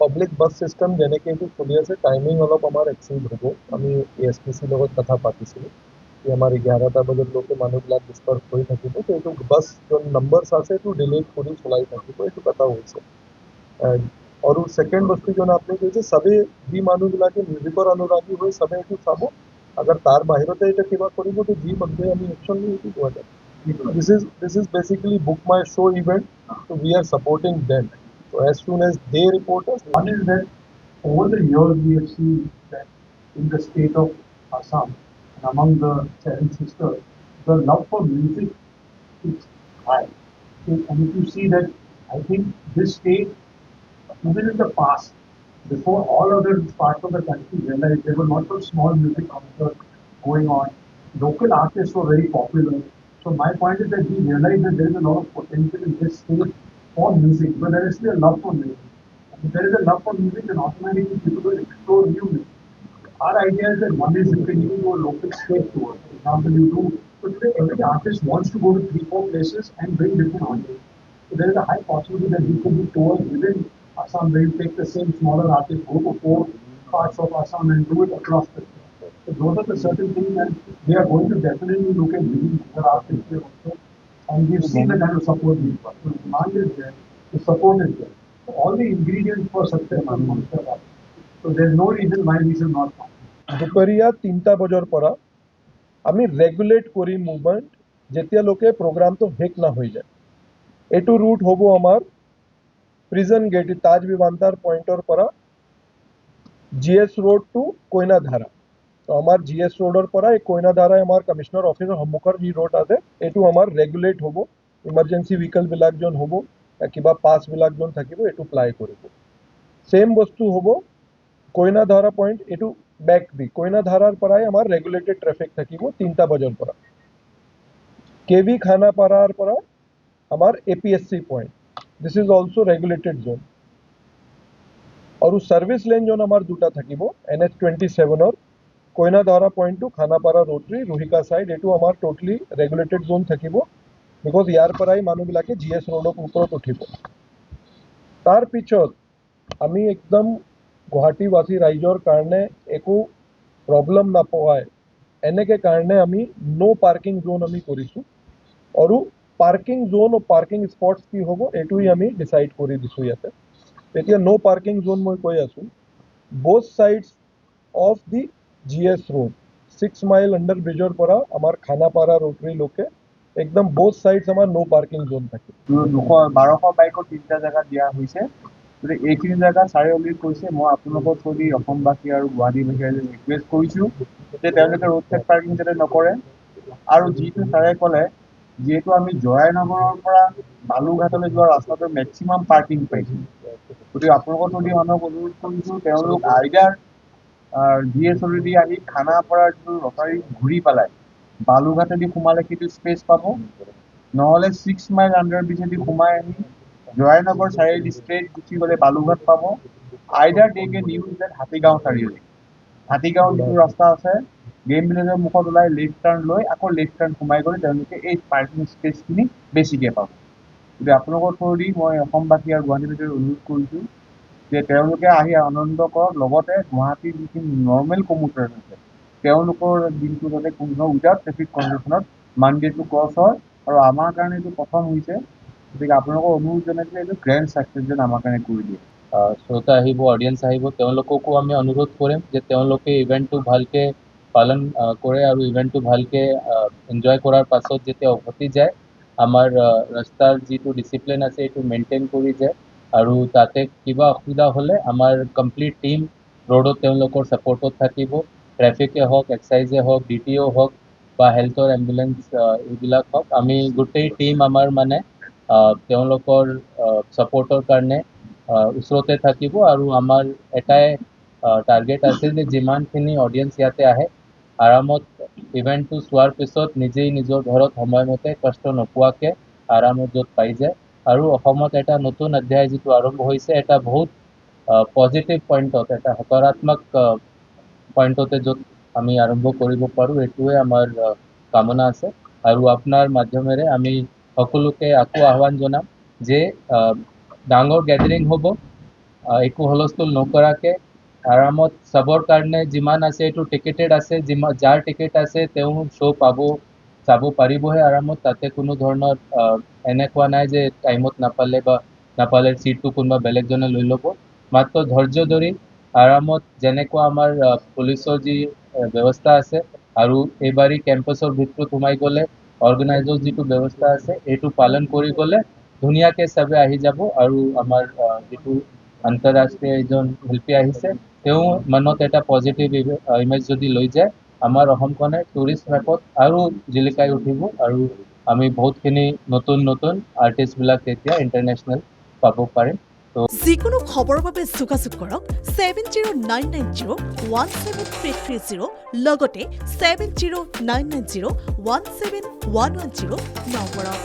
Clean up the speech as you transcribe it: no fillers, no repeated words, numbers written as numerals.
Public bus system যেনেকৈ এইটো চলি আছে, টাইমিং অলপ আমাৰ এক্সিড হ'ব। আমি ASTCৰ লগত কথা পাতিছিলোঁ কি আমাৰ 11টা বজালৈকে মানুহবিলাক ডিছপাৰ্চ হৈ থাকিব, তো এইটো বাছ যোন নম্বৰ্ছ আছে এইটো ডিলেট কৰি চলাই থাকিব, এইটো কথা হৈছে। আৰু ছেকেণ্ড বস্তু যোন আপুনি কৈছে, চবেই যি মানুহবিলাকে মিউজিকৰ অনুৰাগী হৈ চবেই এইটো চাব। আগাৰ তাৰ বাহিৰতে এতিয়া কিবা কৰিব, তো যি মানুহে আমি একশ্যন লৈ এইটো লোৱা যায়। This is basically book my show event, so we are supporting them. So as soon as they report us, One is that over the years we have seen that in the state of Assam and among the seven sisters, the love for music is high. And if you see that, I think this state, even in the past, before all other parts of the country realized there were lots of small music concerts going on, local artists were very popular. So my point is that we realized that there is a lot of potential in this state for music, but there is still a love for music. And if there is a love for music, then automatically people will explore new music. Our idea is that one is you can even do a local state tour. For example, you do, so today every artist wants to go to 3, 4 places and bring different artists. So there is a high possibility that we could do tours within Assam where you take the same smaller artist, go to 4 parts of Assam and do it across the state. So those are the certain things and we are going to definitely look at bringing other artists here also. And we've seen the kind of support we've got. So the demand is there, the support is there. So all the ingredients for success are monster artists. So there's no reason why we should not come. দুপৰীয়া 3টা বজাৰ পৰা আমি regulate কৰি movement যেতিয়ালৈকে প্ৰগ্ৰামটো শেষ না হৈ যায়। এইটো ৰুট হ'ব আমাৰ প্ৰিজন গেট তাজ বিমানতাৰ পইণ্টৰ পৰা GS ৰোড টু কইনাধাৰা। তো আমাৰ GS ৰোডৰ পৰা এই কইনাধাৰা আমাৰ কমিশনাৰ অফিচৰ সন্মুখৰ যি ৰোড আছে এইটো আমাৰ ৰেগুলেট হ'ব। ইমাৰ্জেঞ্চি ভেহিকলবিলাক যোন হ'ব, কিবা পাছবিলাক যোন থাকিব এইটো এপ্লাই কৰিব। সেম বস্তু হ'ব কইনাধাৰা পইণ্ট, এইটো বেক বি কইনাধাৰাৰ পৰাই আমাৰ ৰেগুলেটেড ট্ৰেফিক থাকিব 3টা বজাৰ পৰা। KV খানাপাৰাৰ পৰা আমাৰ APSC point, this is also regulated zone. আৰু সাৰ্ভিস লেন যোন আমাৰ দুটা থাকিব NH27ৰ Koinadhara point to Khanapara rotary ৰোহিকা সাইড, এইটো আমাৰ টোটালি ৰেগুলেটেড জোন থাকিব, বিকজ ইয়াৰ পৰাই মানুহবিলাকে GS ৰোডৰ ওপৰত উঠিব। তাৰ পিছত আমি একদম গুৱাহাটীবাসী ৰাইজৰ কাৰণে একো প্ৰব্লেম নাপায় এনেকে কাৰণে আমি নো পাৰ্কিং জোন আমি কৰিছোঁ। আৰু পাৰ্কিং জোন আৰু পাৰ্কিং স্পটছ কি হ'ব এইটোই আমি ডিসাইড কৰি দিছোঁ ইয়াতে। এতিয়া নো পাৰ্কিং জোন মই কৈ আছোঁ, both sides of the GS road 6 mile under ব্ৰিজৰ পৰা আমাৰ খানাপাৰা ৰোটাৰীলৈকে একদম both sides আমাৰ নো পাৰ্কিং জোন থাকে। 1200 বাইকৰ 3টা জেগা দিয়া হৈছে। গতিকে এইখিনি জেগা ছাৰে অলৰেডি কৈছে, মই আপোনালোকৰ থ্ৰুদি অসমবাসী আৰু গুৱাহাটীবাসী ৰিকুৱেষ্ট কৰিছোঁ যে তেওঁলোকে ৰোড সাইড পাৰ্কিং যাতে নকৰে। আৰু যিটো ছাৰে ক'লে, যিহেতু আমি জয়ানগৰৰ পৰা বালুঘাটলৈ যোৱা ৰাস্তাটো মেক্সিমাম পাৰ্কিং পাইছোঁ, গতিকে আপোনালোকৰ থ্ৰুদি মানুহক অনুৰোধ কৰিছোঁ তেওঁলোক আইডাৰ GS ৰোডেদি আহি খানাপাৰাৰ যিটো ৰটাৰী ঘূৰি পেলাই বালুঘাটেদি সোমালে সেইটো স্পেচ পাব, নহ'লে 6 মাইল আণ্ডাৰ ব্ৰিজেদি সোমাই আহি জয়ানগৰ চাৰিআলি ষ্ট্ৰেইট গুচি গ'লে বালুঘাট পাব। আইডাৰ দে কেন ইউজ দেট হাতীগাঁও চাৰিআলি, হাতীগাঁও যিটো ৰাস্তা আছে গেম ভিলেজৰ মুখত ওলাই লেফ্ট টাৰ্ণ লৈ আকৌ লেফ্ট টাৰ্ণ সোমাই গ'লে তেওঁলোকে এই পাৰ্কিং স্পেচখিনি বেছিকৈ পাব। গতিকে আপোনালোকৰ থ্ৰুদি মই অসমবাসী আৰু গুৱাহাটীবাসীক অনুৰোধ কৰিছোঁ যে তেওঁলোকে আহি আনন্দ কৰক, লগতে গুৱাহাটীৰ যিখিনি নৰ্মেল কমিউটাৰ্ছ আছে তেওঁলোকৰ দিনটো যাতে কোনো উইদাউট ট্ৰেফিক কণ্ডিশ্যনত মানডে টু ক্ৰছ হয়। আৰু আমাৰ কাৰণে এইটো প্ৰথম হৈছে, গতিকে আপোনালোকৰ অনুৰোধ জনাইছে এইটো গ্ৰেণ্ড ছাকচেছ যেন আমাৰ কাৰণে কৰি দিয়ে। শ্ৰোতা আহিব, অডিয়েঞ্চ আহিব, তেওঁলোককো আমি অনুৰোধ কৰিম যে তেওঁলোকে ইভেণ্টটো ভালকৈ পালন কৰে আৰু ইভেণ্টটো ভালকৈ এনজয় কৰাৰ পাছত যেতিয়া উভতি যায় আমাৰ ৰাস্তাৰ যিটো ডিচিপ্লিন আছে এইটো মেইনটেইন কৰি যায়। আৰু তাতে কিবা অসুবিধা হ'লে আমাৰ কমপ্লিট টিম ৰোডত তেওঁলোকৰ ছাপৰ্টত থাকিব, ট্ৰেফিকে হওক, এক্সাইজে হওক, DTO হওক বা হেল্থৰ এম্বুলেঞ্চ এইবিলাক হওক, আমি গোটেই টিম আমাৰ মানে তেওঁলোকৰ ছাপৰ্টৰ কাৰণে ওচৰতে থাকিব। আৰু আমাৰ এটাই টাৰ্গেট আছে যে যিমানখিনি অডিয়েঞ্চ ইয়াতে আহে আৰামত ইভেণ্টটো চোৱাৰ পিছত নিজেই নিজৰ ঘৰত সময়মতে কষ্ট নোপোৱাকৈ আৰামত য'ত পাই যায়। আৰু অসমত এটা নতুন অধ্যায় যিটো আৰম্ভ হৈছে, এটা বহুত পজিটিভ পইণ্টত, এটা সকাৰাত্মক পইণ্টতে য'ত আমি আৰম্ভ কৰিব পাৰোঁ, এইটোৱে আমাৰ কামনা আছে। আৰু আপোনাৰ মাধ্যমেৰে আমি সকলোকে আকৌ আহ্বান জনাম যে ডাঙৰ গেদাৰিং হ'ব, একো হুলস্থুল নকৰাকে আৰামত চবৰ কাৰণে যিমান আছে এইটো টিকেটেড আছে, যাৰ টিকেট আছে তেওঁ শ্ব' চাব পাৰিবহে আৰামত। তাতে কোনো ধৰণৰ এনেকুৱা নাই যে টাইমত নাপালে চিটটো কোনোবা বেলেগজনে লৈ ল'ব। মাত্ৰ ধৈৰ্য ধৰি আৰামত যেনেকুৱা আমাৰ পুলিচৰ যি ব্যৱস্থা আছে আৰু এইবাৰী কেম্পাছৰ ভিতৰত সোমাই গ'লে অৰ্গেনাইজৰ যিটো ব্যৱস্থা আছে এইটো পালন কৰি গ'লে ধুনীয়াকে চবে আহি যাব। আৰু আমাৰ যিটো আন্তঃৰাষ্ট্ৰীয় এজন শিল্পী আহিছে তেওঁ মনত এটা পজিটিভ ইমেজ যদি লৈ যায়, আমাৰ অসমখনে টুৰিষ্ট মেপত আৰু জিলিকাই উঠিব আৰু আমি বহুতখিনি নতুন আৰ্টিষ্টবিলাক তেতিয়া ইণ্টাৰনেশ্যনেল পাব পাৰিম। যিকোনো খবৰৰ বাবে যোগাযোগ কৰক 7099017330 লগতে 7099017110 নম্বৰত।